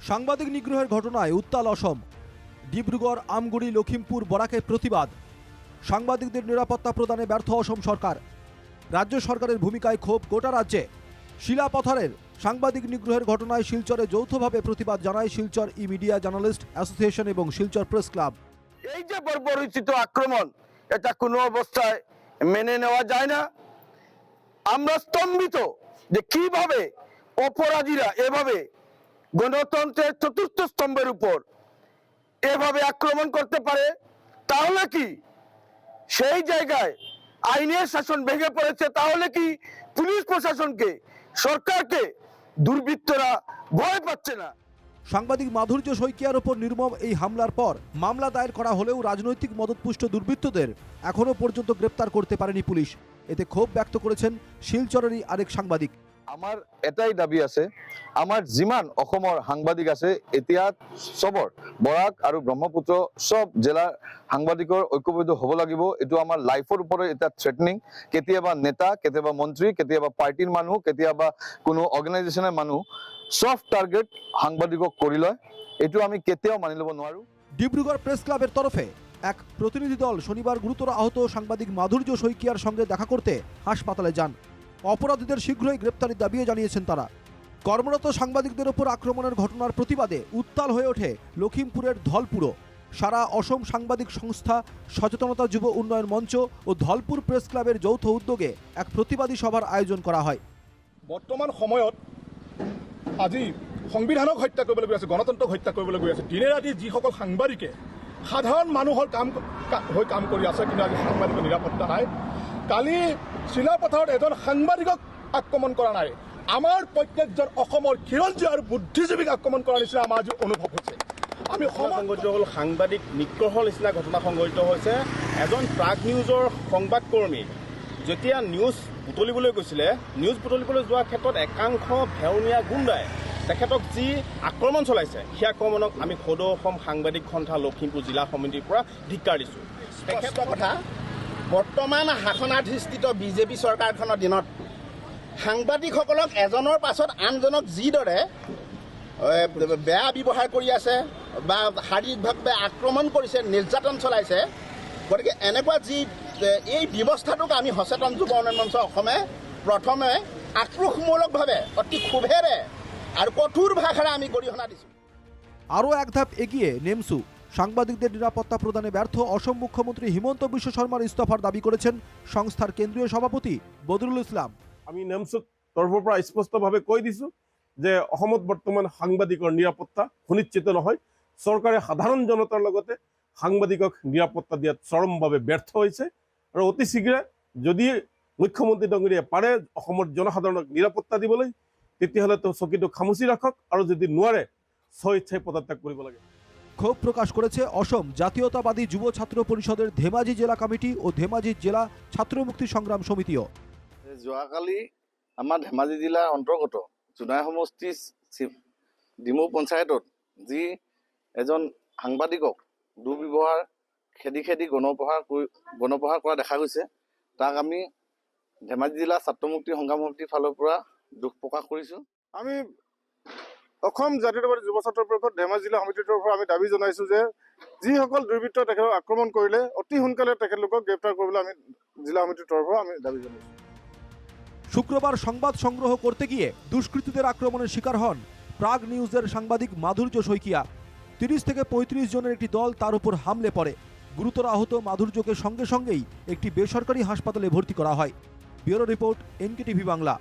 সাংবাদিক নিগ্রহের ঘটনায় উত্তাল অসম। ডিব্রুগড়, আমগুড়ি, লখিমপুর, বরাকে প্রতিবাদ। সাংবাদিকদের নিরাপত্তা প্রদানে ব্যর্থ অসম সরকার। রাজ্য সরকারের ভূমিকায় ক্ষোভ গোটা রাজ্যে। শিলাপথারের সাংবাদিক নিগ্রহের ঘটনায় শিলচরে যৌথভাবে প্রতিবাদ জানায় শিলচর ই মিডিয়া জার্নালিস্ট অ্যাসোসিয়েশন এবং শিলচর প্রেস ক্লাব। এই যে বর্বরোচিত আক্রমণ, এটা কোনো অবস্থায় মেনে নেওয়া যায় না। আমরা স্তম্ভিত যে কিভাবে অপরাধীরা এভাবে গণতন্ত্রের চতুর্থ স্তম্ভের উপর এভাবে আক্রমণ করতে পারে। তাহলে কি সেই জায়গায় আইনের শাসন ভেঙে পড়েছে? তাহলে কি পুলিশ প্রশাসনকে, সরকারকে দুর্বৃত্তরা ভয় পাচ্ছে না? সাংবাদিক মাধুর্য শইকিয়ার ওপর নির্মম এই হামলার পর মামলা দায়ের করা হলেও রাজনৈতিক মদতপুষ্ট দুর্বৃত্তদের এখনও পর্যন্ত গ্রেপ্তার করতে পারেনি পুলিশ। এতে ক্ষোভ ব্যক্ত করেছেন শিলচরেরই আরেক সাংবাদিক। আমার এটাই দাবী আছে, আমাৰ যিমান অসমৰ সাংবাদিক আছে এতিয়া চবৰ বৰাক আৰু ব্ৰহ্মপুত্ৰ সব জিলাৰ সাংবাদিকৰ ঐক্যবদ্ধ হ'ব লাগিব। এইটো আমাৰ লাইফৰ ওপৰত এটা থ্ৰেটনিং। কেতিয়াবা নেতা, কেতিয়াবা মন্ত্ৰী, কেতিয়াবা পাৰ্টিৰ মানুহ, কেতিয়াবা কোনো অৰ্গেনাইজেশ্যনৰ মানুহ সফট টার্গেট সাংবাদিকক কৰি লয়। এইটো আমি কেতিয়াও মানি ল'ব নোৱাৰো। ডিব্রুগড় প্রেস ক্লাবের তরফে এক প্রতিনিধি দল শনিবার গুরুতর আহত সাংবাদিক মাধুর্য শইকিয়ার সঙ্গে দেখা করতে হাসপাতালে যান। অপরাধীদের শীঘ্রই গ্রেপ্তারের দাবিও জানিয়েছেন তারা। কর্মরত সাংবাদিকদের ওপর আক্রমণের ঘটনার প্রতিবাদে উত্তাল হয়ে ওঠে লখিমপুরের ধলপুরও। সারা অসম সাংবাদিক সংস্থা, সচেতনতা যুব উন্নয়ন মঞ্চ ও ধলপুর প্রেস ক্লাবের যৌথ উদ্যোগে এক প্রতিবাদী সভার আয়োজন করা হয়। বর্তমান সময়ত আজি সংবিধানক হত্যা কৰিবলৈ গৈ আছে, গণতন্ত্ৰক হত্যা কৰিবলৈ গৈ আছে। দিনে ৰাতি যিসকল সাংবাদিকে সাধাৰণ মানুহৰ কাম কৰি আছে, কিন্তু আজি সাংবাদিকৰ নিৰাপত্তা নাই। কালি শিলাপথাৰত এজন সাংবাদিকক আক্ৰমণ কৰা নাই, আমাৰ প্ৰত্যেকজন অসমৰ খিলঞ্জীয়া আৰু বুদ্ধিজীৱীক আক্ৰমণ কৰাৰ নিচিনা আমাৰ আজি অনুভৱ হৈছে। আমি সংঘটিত হ'ল সাংবাদিক নিগ্ৰহৰ নিচিনা ঘটনা সংঘটিত হৈছে। এজন প্ৰাগ নিউজৰ সংবাদকৰ্মী যেতিয়া নিউজ বুটলিবলৈ গৈছিলে, নিউজ বুটলিবলৈ যোৱাৰ ক্ষেত্ৰত একাংশ ভেউনীয়া গুণ্ডাই তেখেতক যি আক্ৰমণ চলাইছে, সেই আক্ৰমণক আমি সদৌ অসম সাংবাদিক সন্থা লখিমপুৰ জিলা সমিতিৰ পৰা ধিক্কাৰ দিছোঁ। তেখেতৰ কথা, বৰ্তমান শাসনাধিষ্ঠিত বিজেপি চৰকাৰখনৰ দিনত সাংবাদিকসকলক এজনৰ পাছত আনজনক যিদৰে বেয়া ব্যৱহাৰ কৰি আছে বা শাৰীৰিকভাৱে আক্ৰমণ কৰিছে, নিৰ্যাতন চলাইছে, গতিকে এনেকুৱা যি এই ব্যৱস্থাটোক আমি সচেতন যুৱ উন্নয়ন মঞ্চ অসমে প্ৰথমে আক্ৰোশমূলকভাৱে অতি ক্ষোভেৰে আৰু কঠোৰ ভাষাৰে আমি গৰিহণা দিছোঁ। আরও এক ধাপ এগিয়ে নেমসু। সাংবাদিকদের নিরাপত্তা প্রদানে ব্যর্থ অসম মুখ্যমন্ত্রী হিমন্ত বিশ্ব শর্মার ইস্তফার দাবি করেছেন সংস্থার কেন্দ্রীয় সভাপতি বদরুল ইসলাম। আমি নেমসুক তৰফৰ পৰা স্পষ্টভাৱে কৈ দিছোঁ যে অসমত বৰ্তমান সাংবাদিকৰ নিৰাপত্তা সুনিশ্চিত নহয়। চৰকাৰে সাধাৰণ জনতাৰ লগতে সাংবাদিকক নিৰাপত্তা দিয়াত চৰমভাৱে ব্যৰ্থ হৈছে আৰু অতি শীঘ্ৰে যদি মুখ্যমন্ত্ৰী ডাঙৰীয়াই পাৰে অসমৰ জনসাধাৰণক নিৰাপত্তা দিবলৈ, তেতিয়াহ'লে তেওঁ চকীটো খামুচি ৰাখক আৰু যদি নোৱাৰে স্বইচ্ছাই পদত্যাগ কৰিব লাগে। ক্ষোভ প্রকাশ করেছে অসম জাতীয়তাবাদী যুব ছাত্র পরিষদের ধেমাজি জেলা কমিটি ও ধেমাজি জেলা ছাত্র মুক্তি সংগ্রাম সমিতিও। যোৱাকালি আমাৰ ধেমাজি জিলাৰ অন্তৰ্গত জোনাই সমষ্টি ডিমৌ পঞ্চায়তত যি এজন সাংবাদিকক দুৰ্ব্যৱহাৰ খেদি গণপ্ৰহাৰ কৰা দেখা গৈছে, তাক আমি ধেমাজি জিলা ছাত্ৰ মুক্তি সংগ্ৰাম সমিতিৰ ফালৰ পৰা দুখ প্ৰকাশ কৰিছোঁ। আমি অসম জাতীয়তাবাদী যুৱ ছাত্ৰ পৰিষদ ধেমাজি জিলা সমিতিৰ তৰফৰ আমি দাবী জনাইছোঁ যে যিসকল দুৰ্বৃত্ত তেখেতক আক্ৰমণ কৰিলে অতি সোনকালে তেখেতলোকক গ্ৰেপ্তাৰ কৰিবলৈ আমি জিলা সমিতিৰ তৰফৰ আমি দাবী জনাইছোঁ। শুক্রবার সংবাদ সংগ্রহ করতে গিয়ে দুষ্কৃতীদের আক্রমণের শিকার হন প্রাগ নিউজের সাংবাদিক মাধুর্য শইকিয়া। 30 থেকে 35 জনের একটি দল তার উপর হামলে পড়ে। গুরুতর আহত মাধুর্যকে সঙ্গে সঙ্গেই একটি বেসরকারি হাসপাতালে ভর্তি করা হয়। Bureau report, NKTV Bangla.